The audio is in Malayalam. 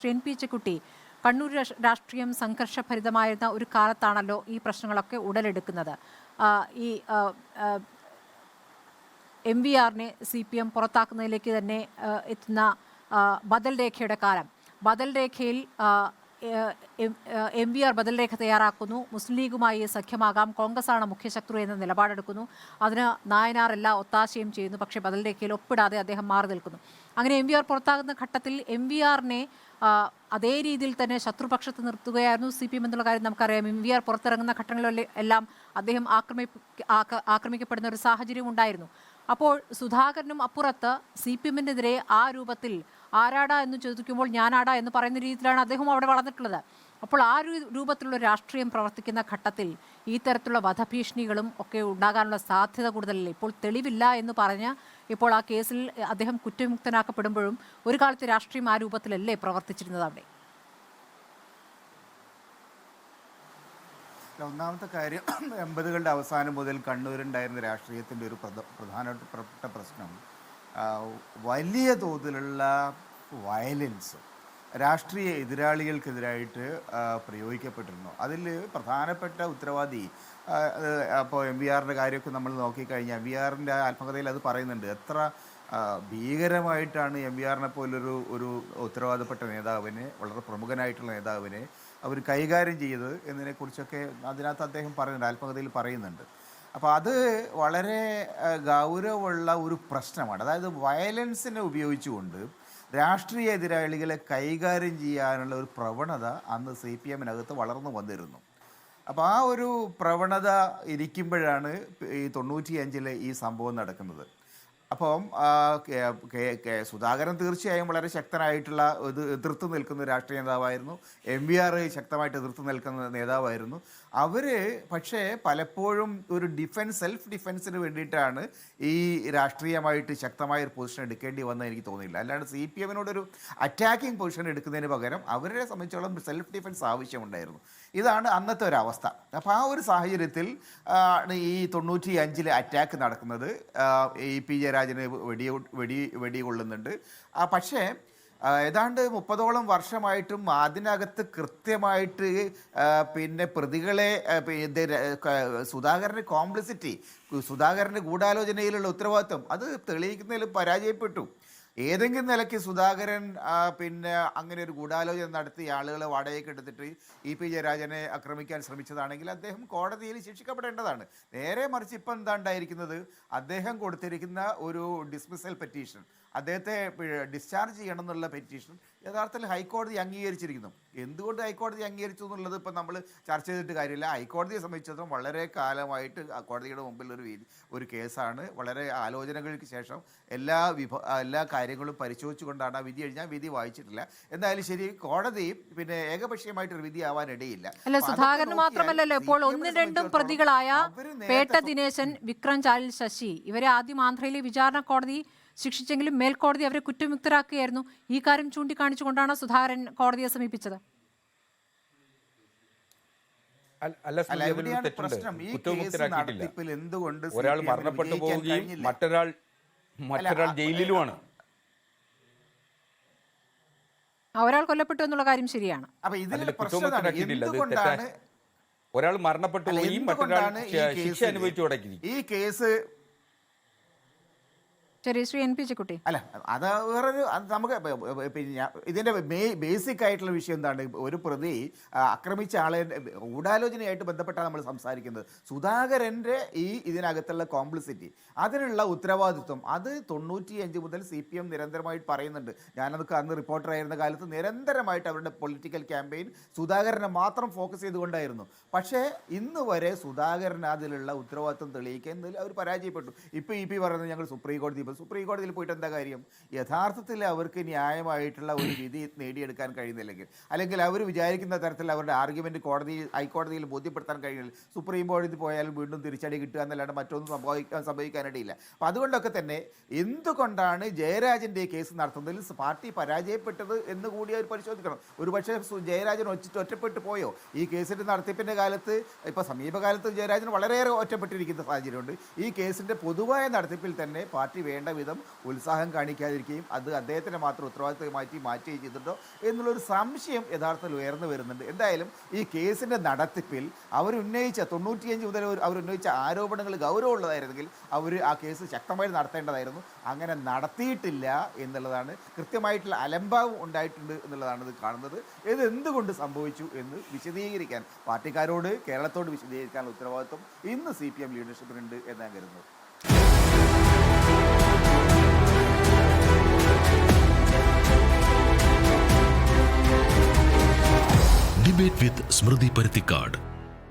എൻ പി ചെക്കുട്ടി, കണ്ണൂർ രാഷ്ട്രീയം സംഘർഷഭരിതമായിരുന്ന ഒരു കാലത്താണല്ലോ ഈ പ്രശ്നങ്ങളൊക്കെ ഉടലെടുക്കുന്നത്. ഈ MVR-നെ CPM പുറത്താക്കുന്നതിലേക്ക് തന്നെ എത്തുന്ന ബദൽ രേഖയുടെ കാലം. ബദൽ രേഖയിൽ MVR ബദൽ രേഖ തയ്യാറാക്കുന്നു. മുസ്ലിം ലീഗുമായി സഖ്യമാകാം, കോൺഗ്രസാണ് മുഖ്യശത്രു എന്ന നിലപാടെടുക്കുന്നു. അതിന് നായനാർ എല്ലാ ഒത്താശയും ചെയ്യുന്നു. പക്ഷേ ബദൽ രേഖയിൽ ഒപ്പിടാതെ അദ്ദേഹം മാറി നിൽക്കുന്നു. അങ്ങനെ MVR പുറത്താകുന്ന ഘട്ടത്തിൽ MVR-നെ അതേ രീതിയിൽ തന്നെ ശത്രുപക്ഷത്ത് നിർത്തുകയായിരുന്നു CPM എന്നുള്ള കാര്യം നമുക്കറിയാം. MVR പുറത്തിറങ്ങുന്ന ഘട്ടങ്ങളിലെല്ലാം അദ്ദേഹം ആക്രമിക്കപ്പെടുന്ന ഒരു സാഹചര്യം ഉണ്ടായിരുന്നു. അപ്പോൾ സുധാകരനും അപ്പുറത്ത് CPM-നെതിരെ ആ രൂപത്തിൽ ആരാടാ എന്ന് ചോദിക്കുമ്പോൾ ഞാനാടാ എന്ന് പറയുന്ന രീതിയിലാണ് അദ്ദേഹം അവിടെ വളർന്നിട്ടുള്ളത്. അപ്പോൾ ആ രൂപത്തിലുള്ള രാഷ്ട്രീയം പ്രവർത്തിക്കുന്ന ഘട്ടത്തിൽ ഈ തരത്തിലുള്ള വധഭീഷണികളും ഒക്കെ ഉണ്ടാകാനുള്ള സാധ്യത കൂടുതലല്ലേ? ഇപ്പോൾ തെളിവില്ല എന്ന് പറഞ്ഞ് ഇപ്പോൾ ആ കേസിൽ അദ്ദേഹം കുറ്റമുക്തനാക്കപ്പെടുമ്പോഴും ഒരു കാലത്ത് രാഷ്ട്രീയം ആ രൂപത്തിലല്ലേ പ്രവർത്തിച്ചിരുന്നത് അവിടെ? ഒന്നാമത്തെ കാര്യം, 80കളുടെ അവസാനം മുതൽ കണ്ണൂരുണ്ടായിരുന്ന രാഷ്ട്രീയത്തിൻ്റെ ഒരു പ്രധാനപ്പെട്ട പ്രശ്നം വലിയ തോതിലുള്ള വയലൻസ് രാഷ്ട്രീയ എതിരാളികൾക്കെതിരായിട്ട് പ്രയോഗിക്കപ്പെട്ടിരുന്നു. അതിൽ പ്രധാനപ്പെട്ട ഉത്തരവാദി അപ്പോൾ MVR-ൻ്റെ കാര്യമൊക്കെ നമ്മൾ നോക്കിക്കഴിഞ്ഞാൽ MVR-ൻ്റെ ആത്മകഥയിൽ അത് പറയുന്നുണ്ട്. എത്ര ഭീകരമായിട്ടാണ് MVR-നെ പോലൊരു ഉത്തരവാദപ്പെട്ട നേതാവിനെ, വളരെ പ്രമുഖനായിട്ടുള്ള നേതാവിനെ അവർ കൈകാര്യം ചെയ്തത് എന്നതിനെക്കുറിച്ചൊക്കെ അതിനകത്ത് അദ്ദേഹം പറയുന്നുണ്ട്, ആത്മകഥയിൽ പറയുന്നുണ്ട്. അപ്പോൾ അത് വളരെ ഗൗരവമുള്ള ഒരു പ്രശ്നമാണ്. അതായത് വയലൻസിനെ ഉപയോഗിച്ചുകൊണ്ട് രാഷ്ട്രീയ എതിരാളികളെ കൈകാര്യം ചെയ്യാനുള്ള ഒരു പ്രവണത അന്ന് CPM-നകത്ത് വളർന്നു വന്നിരുന്നു. അപ്പോൾ ആ ഒരു പ്രവണത ഇരിക്കുമ്പോഴാണ് ഈ 95-ലെ ഈ സംഭവം നടക്കുന്നത്. അപ്പം സുധാകരൻ തീർച്ചയായും വളരെ ശക്തനായിട്ടുള്ള എതിർത്ത് നിൽക്കുന്ന രാഷ്ട്രീയ നേതാവായിരുന്നു. MVR ശക്തമായിട്ട് എതിർത്ത് നിൽക്കുന്ന നേതാവായിരുന്നു. അവർ പക്ഷേ പലപ്പോഴും ഒരു സെൽഫ് ഡിഫെൻസിന് വേണ്ടിയിട്ടാണ് ഈ രാഷ്ട്രീയമായിട്ട് ശക്തമായൊരു പൊസിഷൻ എടുക്കേണ്ടി വന്നത് എനിക്ക് തോന്നുന്നില്ല. അല്ലാണ്ട് CPM-നോടൊരു അറ്റാക്കിംഗ് പൊസിഷൻ എടുക്കുന്നതിന് പകരം അവരെ സംബന്ധിച്ചോളം സെൽഫ് ഡിഫെൻസ് ആവശ്യമുണ്ടായിരുന്നു. ഇതാണ് അന്നത്തെ ഒരവസ്ഥ. അപ്പോൾ ആ ഒരു സാഹചര്യത്തിൽ ഈ 95-ലെ അറ്റാക്ക് നടക്കുന്നത്. P ജയരാജന് വെടികൊള്ളുന്നുണ്ട്. പക്ഷേ ഏതാണ്ട് 30ഓളം വർഷമായിട്ടും അതിനകത്ത് കൃത്യമായിട്ട് പിന്നെ പ്രതികളെ സുധാകരൻ്റെ കോംപ്ലിസിറ്റി, സുധാകരൻ്റെ ഗൂഢാലോചനയിലുള്ള ഉത്തരവാദിത്വം അത് തെളിയിക്കുന്നതിൽ പരാജയപ്പെട്ടു. ഏതെങ്കിലും നിലയ്ക്ക് സുധാകരൻ പിന്നെ അങ്ങനെ ഒരു ഗൂഢാലോചന നടത്തി ആളുകളെ വാടകയ്ക്ക് എടുത്തിട്ട് P ജയരാജനെ ആക്രമിക്കാൻ ശ്രമിച്ചതാണെങ്കിൽ അദ്ദേഹം കോടതിയിൽ ശിക്ഷിക്കപ്പെടേണ്ടതാണ്. നേരെ മറിച്ച് ഇപ്പം എന്താ ഉണ്ടായിരിക്കുന്നത്, അദ്ദേഹം കൊടുത്തിരിക്കുന്ന ഒരു ഡിസ്മിസൽ പെറ്റീഷൻ, അദ്ദേഹത്തെ ഡിസ്ചാർജ് ചെയ്യണം എന്നുള്ള പെറ്റീഷൻ യഥാർത്ഥത്തിൽ ഹൈക്കോടതി അംഗീകരിച്ചിരിക്കുന്നു. എന്തുകൊണ്ട് ഹൈക്കോടതി അംഗീകരിച്ചു എന്നുള്ളത് ഇപ്പം നമ്മൾ ചർച്ച ചെയ്തിട്ട് കാര്യമില്ല. ഹൈക്കോടതിയെ സംബന്ധിച്ചിടത്തോളം വളരെ കാലമായിട്ട് കോടതിയുടെ മുമ്പിൽ ഒരു കേസാണ്. വളരെ ആലോചനകൾക്ക് ശേഷം എല്ലാ കാര്യങ്ങളും പരിശോധിച്ചുകൊണ്ടാണ് ആ വിധി കഴിഞ്ഞാൽ വിധി വായിച്ചിട്ടില്ല. എന്തായാലും ശരി, കോടതി പിന്നെ ഏകപക്ഷീയമായിട്ടൊരു വിധി ആവാൻ ഇടയില്ല. അല്ല, സുധാകരൻ മാത്രമല്ലല്ലോ ഇപ്പോൾ ഒന്നും രണ്ടും പ്രതികളായ പേട്ട ദിനേശൻ, വിക്രം ചാലിൽ ശശി, ഇവരെ ആദ്യം ആന്ധ്രയിലെ വിചാരണ കോടതി ശിക്ഷിച്ചെങ്കിലും മേൽക്കോടതി അവരെ കുറ്റമുക്തരാക്കുകയായിരുന്നു. ഈ കാര്യം ചൂണ്ടിക്കാണിച്ചുകൊണ്ടാണ് സുധാകരൻ കോടതിയെ സമീപിച്ചത്. ഒരാൾ മരണപ്പെട്ടു പോവുകയും മറ്റൊരാൾ ജയിലിലുമാണ്. ഒരാൾ കൊല്ലപ്പെട്ടു എന്നുള്ള കാര്യം ശരിയാണ്. ഒരാൾ മരണപ്പെട്ടു പോവുകയും മറ്റൊരാൾ ശിക്ഷ അനുഭവിച്ചു തുടങ്ങി. ഈ കേസ് അല്ല, അത് വേറൊരു നമുക്ക് പിന്നെ ഇതിൻ്റെ ബേസിക് ആയിട്ടുള്ള വിഷയം എന്താണ്, ഒരു പ്രതി ആക്രമിച്ച ആളെ ഗൂഢാലോചനയായിട്ട് ബന്ധപ്പെട്ടാണ് നമ്മൾ സംസാരിക്കുന്നത്. സുധാകരൻ്റെ ഇതിനകത്തുള്ള കോംപ്ലിസിറ്റി, അതിനുള്ള ഉത്തരവാദിത്വം അത് 95 മുതൽ CPM നിരന്തരമായിട്ട് പറയുന്നുണ്ട്. ഞാനതൊക്കെ അന്ന് റിപ്പോർട്ടറായിരുന്ന കാലത്ത് നിരന്തരമായിട്ട് അവരുടെ പൊളിറ്റിക്കൽ ക്യാമ്പയിൻ സുധാകരനെ മാത്രം ഫോക്കസ് ചെയ്തുകൊണ്ടായിരുന്നു. പക്ഷേ ഇന്ന് വരെ സുധാകരൻ അതിലുള്ള ഉത്തരവാദിത്വം തെളിയിക്കുന്നതിൽ അവർ പരാജയപ്പെട്ടു. ഇപ്പോൾ EP പറയുന്നത് ഞങ്ങൾ സുപ്രീം കോടതിയിൽ പോയിട്ട് എന്താ കാര്യം? യഥാർത്ഥത്തിൽ അവർക്ക് ന്യായമായിട്ടുള്ള ഒരു വിധി നേടിയെടുക്കാൻ കഴിയുന്നില്ലെങ്കിൽ, അല്ലെങ്കിൽ അവർ വിചാരിക്കുന്ന തരത്തിൽ അവരുടെ ആർഗ്യുമെൻറ്റ് ഹൈക്കോടതിയിൽ ബോധ്യപ്പെടുത്താൻ കഴിയുന്നില്ല, സുപ്രീം കോടതി പോയാലും വീണ്ടും തിരിച്ചടി കിട്ടുക എന്നല്ലാണ്ട് മറ്റൊന്നും സംഭവിക്കാനിടയില്ല. അപ്പം അതുകൊണ്ടൊക്കെ തന്നെ എന്തുകൊണ്ടാണ് ജയരാജൻ്റെ കേസ് നടത്തുന്നതിൽ പാർട്ടി പരാജയപ്പെട്ടത് എന്ന് കൂടി അവർ പരിശോധിക്കണം. ഒരുപക്ഷെ ജയരാജൻ ഒറ്റപ്പെട്ടു പോയോ? ഈ കേസിൻ്റെ നടത്തിപ്പിൻ്റെ കാലത്ത്, ഇപ്പോൾ സമീപകാലത്ത് ജയരാജൻ വളരെയേറെ ഒറ്റപ്പെട്ടിരിക്കുന്ന സാഹചര്യമുണ്ട്. ഈ കേസിൻ്റെ പൊതുവായ നടത്തിപ്പിൽ തന്നെ പാർട്ടി വേണ്ട വിധം ഉത്സാഹം കാണിക്കാതിരിക്കുകയും അത് അദ്ദേഹത്തിൻ്റെ മാത്രം ഉത്തരവാദിത്തമാറ്റി മാറ്റുകയും ചെയ്തിട്ടുണ്ടോ എന്നുള്ളൊരു സംശയം യഥാർത്ഥത്തിൽ ഉയർന്നു വരുന്നുണ്ട്. എന്തായാലും ഈ കേസിൻ്റെ നടത്തിപ്പിൽ അവരുന്നയിച്ച 95 മുതൽ അവരുന്നയിച്ച ആരോപണങ്ങൾ ഗൗരവമുള്ളതായിരുന്നെങ്കിൽ അവർ ആ കേസ് ശക്തമായി നടത്തേണ്ടതായിരുന്നു. അങ്ങനെ നടത്തിയിട്ടില്ല എന്നുള്ളതാണ്, കൃത്യമായിട്ടുള്ള അലംഭാവം ഉണ്ടായിട്ടുണ്ട് എന്നുള്ളതാണ് ഇത് കാണുന്നത്. ഇത് എന്തുകൊണ്ട് സംഭവിച്ചു എന്ന് വിശദീകരിക്കാൻ പാർട്ടിക്കാരോട്, കേരളത്തോട് വിശദീകരിക്കാനുള്ള ഉത്തരവാദിത്വം ഇന്ന് CPM ലീഡർഷിപ്പിനുണ്ട് എന്നാണ് കരുതുന്നത്. ഡിബേറ്റ് വിത്ത് സ്മൃതി പരുത്തിക്കാട്.